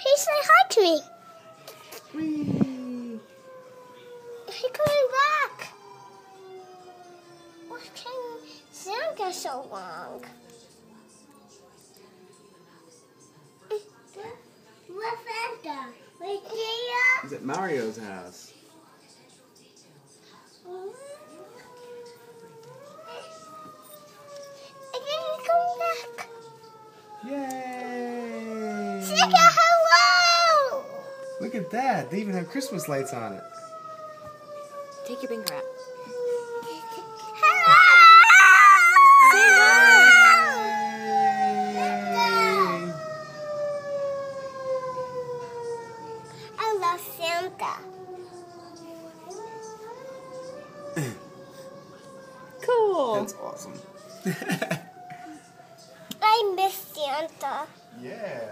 He said hi to me. Whee! He's coming back. Why can Santa so long? What's Santa? Wait, He's at Mario's house. And then he comes back. Yay! Santa, hello! Look at that. They even have Christmas lights on it. Take your finger out. Hello! Yay! I love Santa. Cool. That's awesome. I miss Santa. Yeah.